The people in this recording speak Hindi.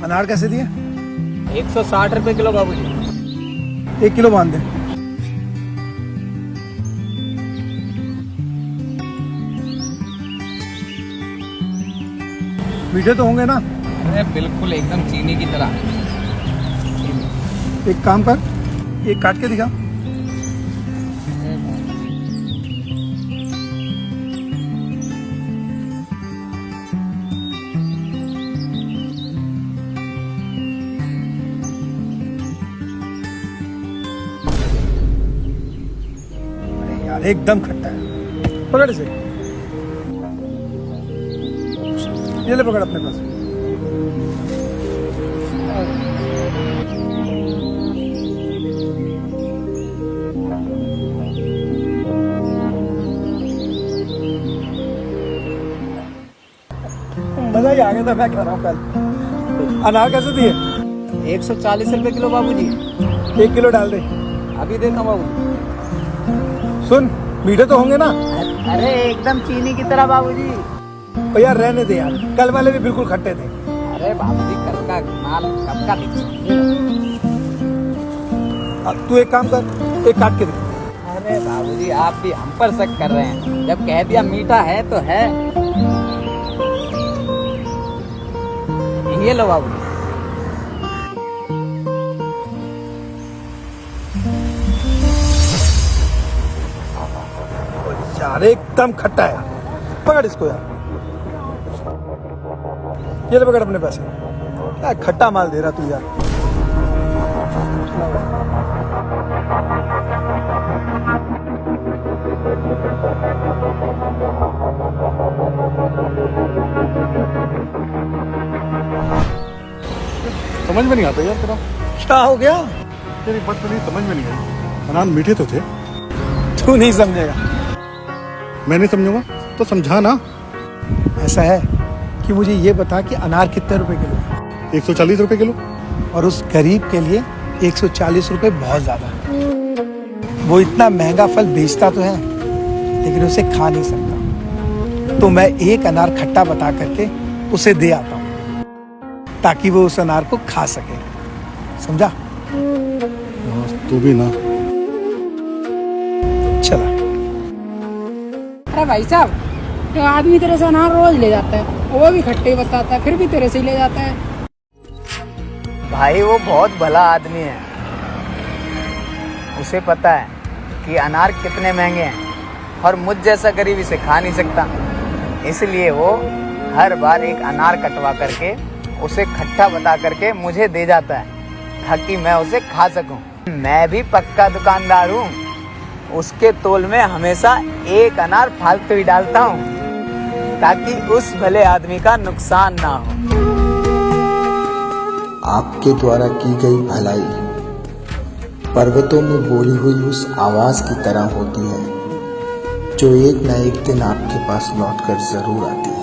अनार कैसे दिए? 160 रुपए किलो बाबूजी। 1 किलो बांध दे। मीठे तो होंगे ना? अरे बिल्कुल एकदम चीनी की तरह। एक काम कर, एक काट के दिखा। अरे यार एकदम खट्टा है। पकड़ इसे। ये ले पकड़ अपने पास। मजा ही आ गया था, मैं कह रहा हूँ कल। अनार कैसे दिए? 140 रुपए किलो बाबूजी। 1 किलो डाल दे। अभी देता बाबूजी। सुन, मीठे तो होंगे ना? अरे एकदम चीनी की तरह बाबूजी। ओ यार रहने दे यार, कल वाले भी बिल्कुल खट्टे थे। अरे बाबूजी कल का माल कब का अब तू एक काम कर, एक काट के दे। अरे बाबूजी आप भी हम पर शक कर रहे हैं, जब कह दिया मीठा है तो है। ये लो बाबूजी। यार एकदम खट्टा है, पकड़ इसको यार। ये ले पकड़ अपने पैसे। क्या खट्टा माल दे रहा तू यार। समझ में नहीं आता यार तेरा। क्या हो गया? तेरी बात मेरी समझ में नहीं आई। अनार मीठे तो थे। तू नहीं समझेगा। मैं नहीं समझूंगा तो समझा ना। ऐसा है कि मुझे ये बता कि अनार कितने रुपए किलो है? 140 रुपए किलो। और उस गरीब के लिए 140 रुपए बहुत ज्यादा है। वो इतना महंगा फल बेचता तो है लेकिन उसे खा नहीं सकता। तो मैं एक अनार खट्टा बता करके उसे दे आता हूँ ताकि वो उस अनार को खा सके। समझा? तू भी ना। चला। अरे भाई साहब, तो आदमी तेरे से अनार रोज ले जाता है, वो भी खट्टे बताता है, फिर भी तेरे से ही ले जाता है। भाई वो बहुत भला आदमी है, उसे पता है कि अनार कितने महंगे हैं और मुझ जैसा गरीब इसे खा नहीं सकता। इसलिए वो हर बार एक अनार कटवा करके उसे खट्टा बता करके मुझे दे जाता है ताकि मैं उसे खा सकूं। मैं भी पक्का दुकानदार हूँ, उसके तोल में हमेशा एक अनार फालतू ही डालता हूँ ताकि उस भले आदमी का नुकसान ना हो। आपके द्वारा की गई भलाई पर्वतों में बोली हुई उस आवाज की तरह होती है जो एक न एक दिन आपके पास लौटकर जरूर आती है।